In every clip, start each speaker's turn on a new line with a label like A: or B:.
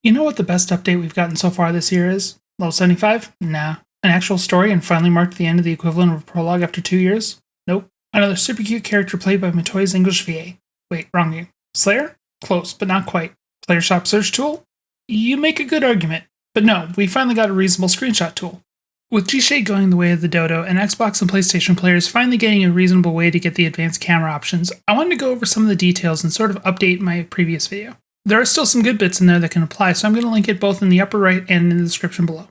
A: You know what the best update we've gotten so far this year is? Level 75? Nah. An actual story and finally marked the end of the equivalent of a prologue after 2 years? Nope. Another super cute character played by Matoy's English VA. Wait, wrong game. Slayer? Close, but not quite. Player shop search tool? You make a good argument. But no, we finally got a reasonable screenshot tool. With G-Shade going the way of the dodo and Xbox and PlayStation players finally getting a reasonable way to get the advanced camera options, I wanted to go over some of the details and sort of update my previous video. There are still some good bits in there that can apply, so I'm going to link it both in the upper right and in the description below.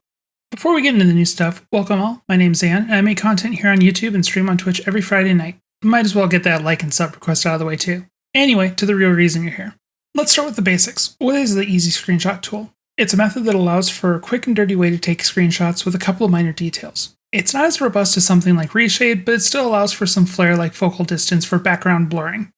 A: Before we get into the new stuff, welcome all, my name's Zan, and I make content here on YouTube and stream on Twitch every Friday night. Might as well get that like and sub request out of the way too. Anyway, to the real reason you're here. Let's start with the basics. What is the Easy Screenshot tool? It's a method that allows for a quick and dirty way to take screenshots with a couple of minor details. It's not as robust as something like Reshade, but it still allows for some flair like focal distance for background blurring.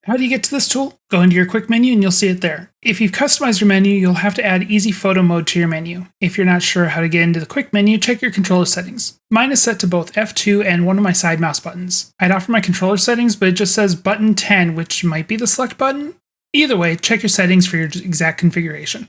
A: How do you get to this tool? Go into your quick menu and you'll see it there. If you've customized your menu, you'll have to add easy photo mode to your menu. If you're not sure how to get into the quick menu, check your controller settings. Mine is set to both F2 and one of my side mouse buttons. I'd offer my controller settings, but it just says button 10, which might be the select button. Either way, check your settings for your exact configuration.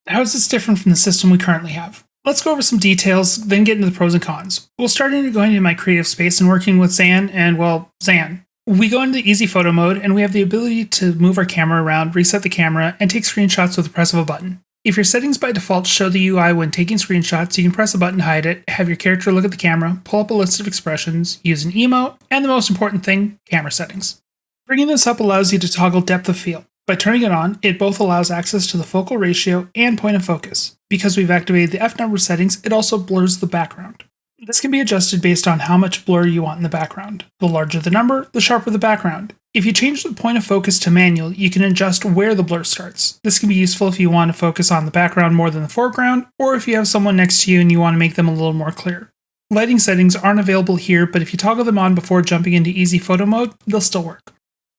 A: How is this different from the system we currently have? Let's go over some details, then get into the pros and cons. We'll start into going into my creative space and working with Zan and, well, Zan. We go into easy photo mode, and we have the ability to move our camera around, reset the camera, and take screenshots with the press of a button. If your settings by default show the UI when taking screenshots, you can press a button to hide it, have your character look at the camera, pull up a list of expressions, use an emote, and the most important thing, camera settings. Bringing this up allows you to toggle depth of field. By turning it on, it both allows access to the focal ratio and point of focus. Because we've activated the F number settings, it also blurs the background. This can be adjusted based on how much blur you want in the background. The larger the number, the sharper the background. If you change the point of focus to manual, you can adjust where the blur starts. This can be useful if you want to focus on the background more than the foreground, or if you have someone next to you and you want to make them a little more clear. Lighting settings aren't available here, but if you toggle them on before jumping into easy photo mode, they'll still work.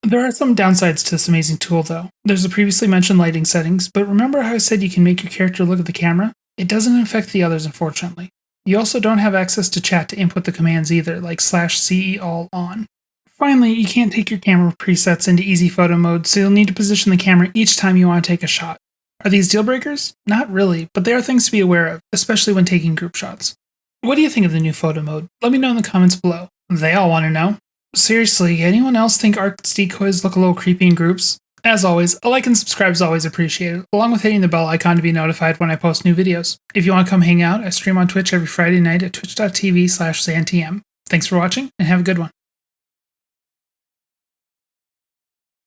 A: There are some downsides to this amazing tool though. There's the previously mentioned lighting settings, but remember how I said you can make your character look at the camera? It doesn't affect the others, unfortunately. You also don't have access to chat to input the commands either, like /CE_all on. Finally, you can't take your camera presets into easy photo mode, so you'll need to position the camera each time you want to take a shot. Are these deal breakers? Not really, but they are things to be aware of, especially when taking group shots. What do you think of the new photo mode? Let me know in the comments below. They all want to know. Seriously, anyone else think Arc's decoys look a little creepy in groups? As always, a like and subscribe is always appreciated, along with hitting the bell icon to be notified when I post new videos. If you want to come hang out, I stream on Twitch every Friday night at twitch.tv/ZanTM. Thanks for watching, and have a good one.